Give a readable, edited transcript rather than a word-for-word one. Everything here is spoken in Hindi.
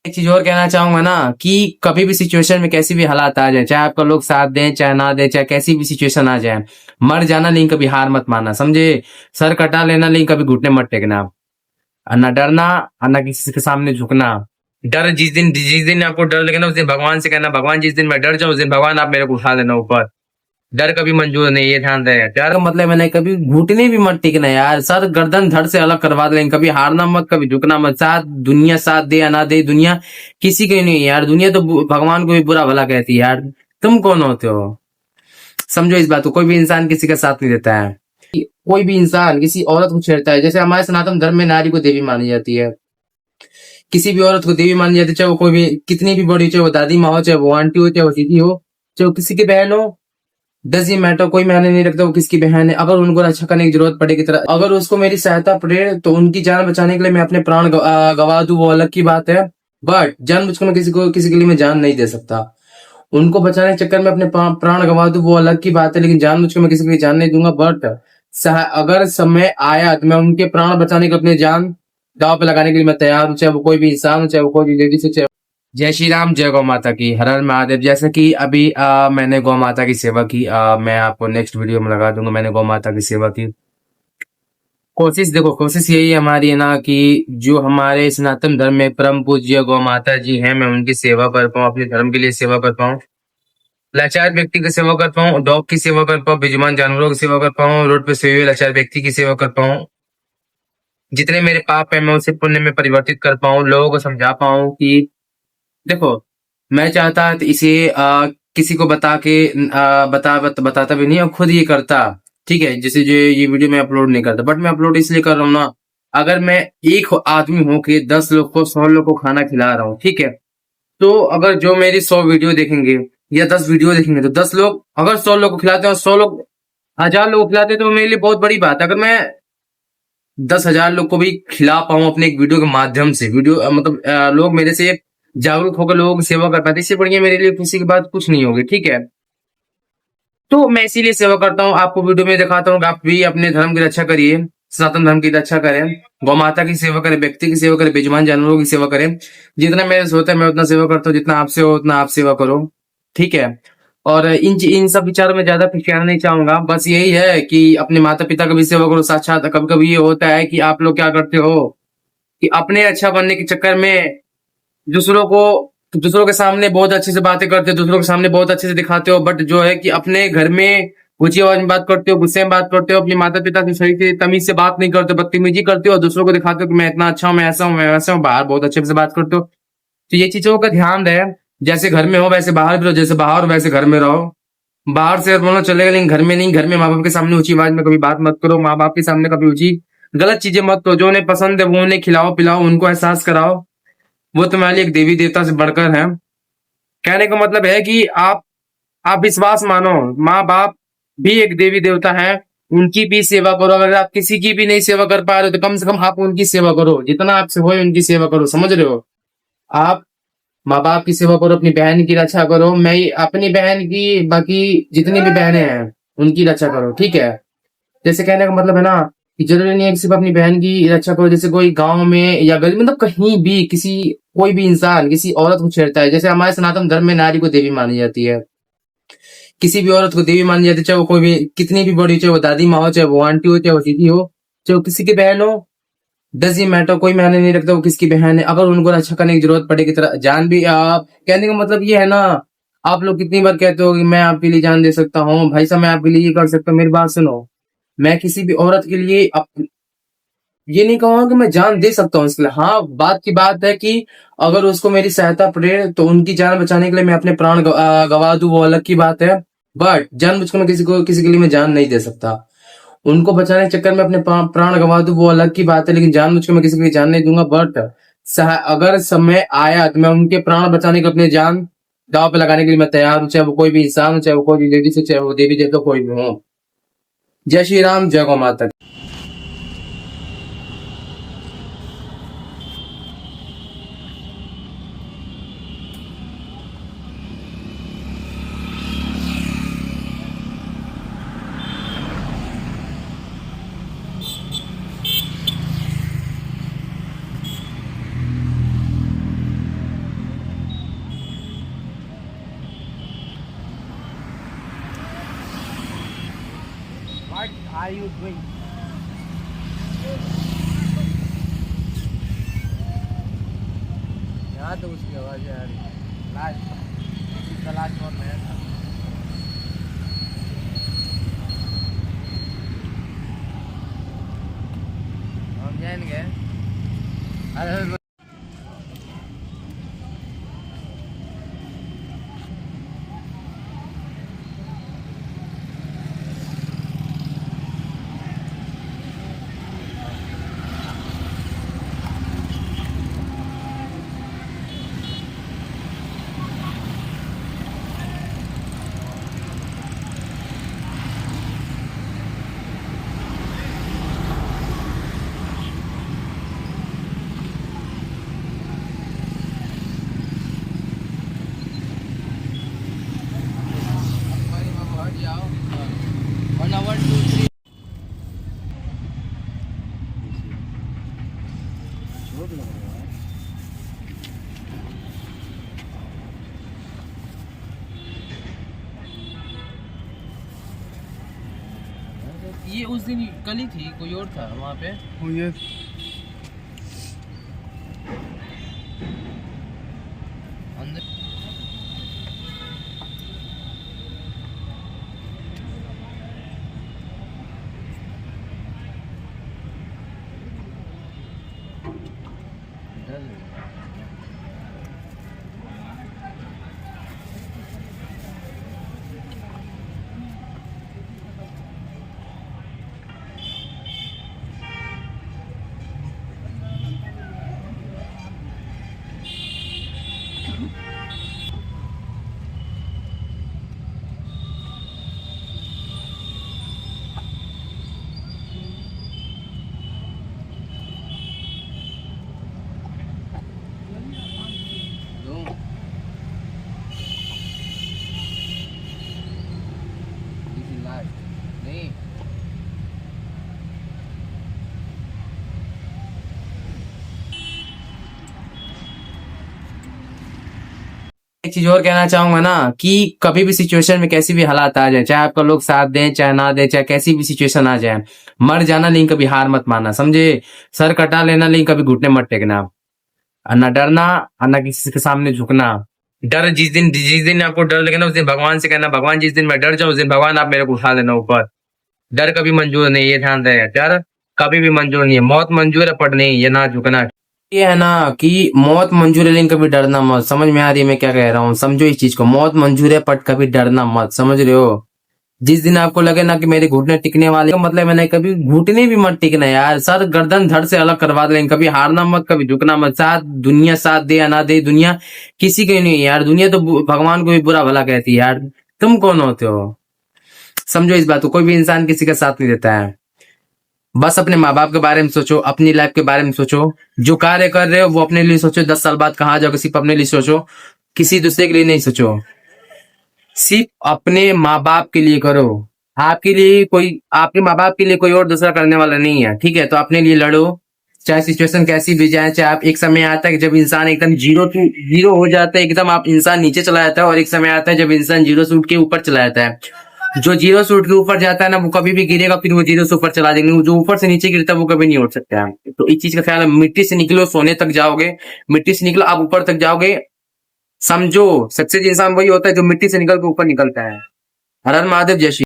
एक चीज और कहना चाहूंगा ना कि कभी भी सिचुएशन में कैसी भी हालात आ जाए, चाहे आपका लोग साथ दें चाहे ना दें, चाहे कैसी भी सिचुएशन आ जाए, मर जाना लेकिन कभी हार मत मानना, समझे। सर कटा लेना लेकिन कभी घुटने मत टेकना, और ना डरना और ना किसी के सामने झुकना। डर जिस दिन आपको डर लगे ना, उस दिन भगवान से कहना, भगवान जिस दिन मैं डर जाऊं उस दिन भगवान आप मेरे को उठा लेना ऊपर। डर कभी मंजूर नहीं, ये ध्यान रहे। डर का मतलब मैंने कभी घुटने भी मत टिकना यार, सर गर्दन धड़ से अलग करवा दे, लेकिन कभी हारना मत, कभी झुकना मत। साथ दुनिया साथ दे या ना दे, दुनिया किसी की नहीं है यार, दुनिया तो भगवान को भी बुरा भला कहती है यार। तुम कौन होते हो, समझो इस बात को। कोई भी इंसान किसी का साथ नहीं देता है, कोई भी इंसान किसी औरत को छेड़ता है। जैसे हमारे सनातन धर्म में नारी को देवी मानी जाती है, किसी भी औरत को देवी मानी जाती है, चाहे वो कोई भी कितनी भी बड़ी, चाहे वो दादी माँ हो, चाहे वो आंटी हो, चाहे वो दीदी हो, चाहे वो किसी की बहन हो, डज ये मैटर, कोई मायने नहीं रखता वो किसकी बहन है। अगर उनको रक्षा करने की जरूरत पड़ेगी, तरह अगर उसको मेरी सहायता पड़े तो उनकी जान बचाने के लिए मैं अपने प्राण गवा दूं, वो अलग की बात है। बट जानबूझकर मैं किसी के लिए मैं जान नहीं दे सकता। उनको बचाने के चक्कर में अपने प्राण गवा दूं, वो अलग की बात है, लेकिन जानबूझकर मैं किसी के लिए जान नहीं दूंगा। बट अगर समय आया तो मैं उनके प्राण बचाने के, अपने जान दांव पे लगाने के लिए मैं तैयार हूं, चाहे वो कोई भी इंसान हो, चाहे वो कोई भी लेडीज हो, चाहे। जय श्री राम, जय गौ माता की, हर हर महादेव। जैसे कि अभी मैंने गौ माता की सेवा की, मैं आपको नेक्स्ट वीडियो में लगा दूंगा। मैंने गौ माता की सेवा की। कोशिश देखो, कोशिश यही है हमारी है ना कि जो हमारे सनातन धर्म में परम पूज्य गौ माता जी हैं, मैं उनकी सेवा कर पाऊँ, अपने धर्म के लिए सेवा कर पाऊँ, लाचार व्यक्ति की सेवा कर पाऊँ, डॉग की सेवा कर पाऊँ, बेजुबान जानवरों की सेवा कर पाऊँ, रोड पे सोए हुए लाचार व्यक्ति की सेवा कर पाऊँ। जितने मेरे पाप है मैं उसे पुण्य में परिवर्तित कर पाऊँ, लोगों को समझा पाऊँ कि देखो, मैं चाहता तो इसे किसी को बता के बताता भी नहीं और खुद ये करता, ठीक है। जैसे जो ये वीडियो मैं अपलोड नहीं करता, बट मैं अपलोड इसलिए कर रहा हूँ ना, अगर मैं एक आदमी हूँ कि 10 लोग को 100 लोग को खाना खिला रहा हूँ, ठीक है। तो अगर जो मेरी 100 वीडियो देखेंगे या 10 वीडियो देखेंगे, तो 10 लोग अगर 100 लोग को खिलाते हैं और 100 लोग 1000 लोग को खिलाते हैं, तो मेरे लिए बहुत बड़ी बात है। अगर मैं 10,000 लोग को भी खिला पाऊं अपने एक वीडियो के माध्यम से, वीडियो मतलब लोग मेरे से जागरूक होकर लोगों की सेवा कर पाते, इससे बढ़िया मेरे लिए किसी की बात कुछ नहीं होगी, ठीक है। तो मैं इसीलिए सेवा करता हूँ, आपको वीडियो में दिखाता हूँ कि आप भी अपने धर्म की रक्षा करिए, सनातन धर्म की रक्षा करें, गौ माता की सेवा करें, व्यक्ति की सेवा करें, बेजुबान जानवरों की सेवा करें। जितना मेरे से होता है मैं उतना सेवा करता हूँ, जितना आपसे हो उतना आप सेवा करो, ठीक है। और इन सब विचारों में ज्यादा फिर नहीं चाहूंगा, बस यही है कि अपने माता पिता का भी सेवा करो साथ साथ। कभी कभी ये होता है कि आप लोग क्या करते हो कि अपने अच्छा बनने के चक्कर में दूसरों को, दूसरों के सामने बहुत अच्छे से बातें करते हो, दूसरों के सामने बहुत अच्छे से दिखाते हो, बट जो है कि अपने घर में ऊंची आवाज में बात करते हो, गुस्से में बात करते हो, अपने माता पिता से सही से तमीज से बात नहीं करते हो, बदतमीजी करते हो, और दूसरों को दिखाते हो कि मैं इतना अच्छा हूँ, मैं ऐसा हूँ, मैं वैसा हूँ, बाहर बहुत अच्छे से बात करते हो। तो ये चीजों का ध्यान रहे, जैसे घर में हो वैसे बाहर भी रहो, जैसे बाहर हो वैसे घर में रहो। बाहर से बोलना चलेगा लेकिन घर में नहीं। घर में माँ बाप के सामने ऊंची आवाज में कभी बात मत करो, माँ बाप के सामने कभी ऊंची गलत चीजें मत करो। जो उन्हें पसंद है वो उन्हें खिलाओ पिलाओ, उनको एहसास कराओ, वो तुम्हारे लिए एक देवी देवता से बढ़कर है। कहने का मतलब है कि आप विश्वास मानो, माँ बाप भी एक देवी देवता है, उनकी भी सेवा करो। अगर आप किसी की भी नहीं सेवा कर पा रहे हो तो कम से कम आप उनकी सेवा करो, जितना आपसे हो उनकी सेवा करो, समझ रहे हो। आप माँ बाप की सेवा करो, अपनी बहन की रक्षा करो, मैं अपनी बहन की, बाकी जितनी भी बहनें हैं उनकी रक्षा करो, ठीक है। जैसे कहने का मतलब है ना कि जरूरी नहीं है कि सिर्फ अपनी बहन की रक्षा करो। जैसे कोई गांव में या गली, मतलब कहीं भी किसी, कोई भी इंसान किसी औरत को छेड़ता है, जैसे हमारे सनातन धर्म में नारी को देवी मानी जाती है, किसी भी औरत को देवी मानी जाती है, चाहे वो कोई भी कितनी भी बड़ी, चाहे वो दादी माँ हो, चाहे वो आंटी हो, चाहे वो दीदी हो, चाहे वो किसी की बहन हो, डज ये मैटर, कोई मायने नहीं रखता वो किसकी बहन है। अगर उनको रक्षा करने की जरूरत पड़ेगी, तरह जान भी कहने का मतलब ये है ना, आप लोग कितनी बार कहते हो कि मैं आपके लिए जान दे सकता हूँ, भाई साहब मैं आपके लिए ये कर सकता हूँ। मेरी बात सुनो, मैं किसी भी औरत के लिए ये नहीं कहूंगा कि मैं जान दे सकता हूँ इसके लिए। हाँ, बात की बात है कि अगर उसको मेरी सहायता पड़े तो उनकी जान बचाने के लिए मैं अपने प्राण गवा दूं, वो अलग की बात है। बट जानबूझकर मैं किसी के लिए मैं जान नहीं दे सकता। उनको बचाने के चक्कर में अपने प्राण गवा दूं, वो अलग की बात है, लेकिन जानबूझकर मैं किसी के लिए जान नहीं दूंगा। बट अगर समय आया तो मैं उनके प्राण बचाने को, अपने जान दांव पे लगाने के लिए मैं तैयार हूँ, चाहे वो कोई भी इंसान हो, चाहे वो कोई भी लेडीज हो, चाहे वो देवी देवता कोई भी हो। जय श्री राम, जय गौ माता। आयुष भाई यहाँ तो उसकी आवाज आ रही लास्ट लास्ट और नया था हम जाएंगे अरे जाओ 1 आवर 2 3 ये उस दिन कल ही थी कोई और था वहाँ पे मुझे अंदर नहीं एक चीज और कहना चाहूंगा ना कि कभी भी सिचुएशन में कैसी भी हालात आ जाए चाहे आपका लोग साथ दें चाहे ना दें चाहे कैसी भी सिचुएशन आ जाए मर जाना लेकिन कभी हार मत मानना समझे सर कटा लेना लेकिन कभी घुटने मत टेकना और ना डरना और ना किसी के सामने झुकना डर जिस दिन आपको डर लगे ना उस दिन भगवान से कहना भगवान जिस दिन मैं डर जाऊं उस दिन भगवान आप मेरे को उठा देना ऊपर डर कभी मंजूर नहीं ये ध्यान रहे डर कभी भी मंजूर नहीं है मौत मंजूर है पर नहीं ये ना झुकना ये है ना कि मौत मंजूर है लेकिन कभी डरना मत समझ में आ रही है मैं क्या कह रहा हूँ समझो इस चीज को मौत मंजूर है पर कभी डरना मत समझ रहे हो जिस दिन आपको लगे ना कि मेरे घुटने टिकने वाले मतलब मैंने कभी घुटने भी मत टिकना यार सर गर्दन धड़ से अलग करवा दे लेकिन कभी हारना मत कभी झुकना मत साथ दुनिया साथ दे या ना दे दुनिया किसी की नहीं है यार दुनिया तो भगवान को भी बुरा भला कहती है यार तुम कौन होते हो समझो इस बात को कोई भी इंसान किसी का साथ नहीं देता है बस अपने माँ बाप के बारे में सोचो अपनी लाइफ के बारे में सोचो जो कार्य कर रहे हो वो अपने लिए सोचो 10 साल बाद कहाँ जाओगे सिर्फ अपने लिए सोचो किसी दूसरे के लिए नहीं सोचो सिर्फ अपने माँ बाप के लिए करो आपके लिए कोई आपके माँ बाप के लिए कोई और दूसरा करने वाला नहीं है ठीक है तो अपने लिए लड़ो चाहे सिचुएशन कैसी भी जाए चाहे आप एक समय आता है कि जब इंसान एकदम जीरो हो जाता है एकदम आप इंसान नीचे चला जाता है और एक समय आता है जब इंसान जीरो से उठ के ऊपर चला जाता है जो जीरो से उठ के ऊपर जाता है ना वो कभी भी गिरेगा फिर वो जीरो से ऊपर चला देंगे जो ऊपर से नीचे गिरता है वो कभी नहीं उठ सकता है तो इस चीज का ख्याल है मिट्टी से निकलो सोने तक जाओगे मिट्टी से निकलो आप ऊपर तक जाओगे समझो सक्सेस इंसान वही होता है जो मिट्टी से निकल के ऊपर निकलता है हर हर महादेव जय श्री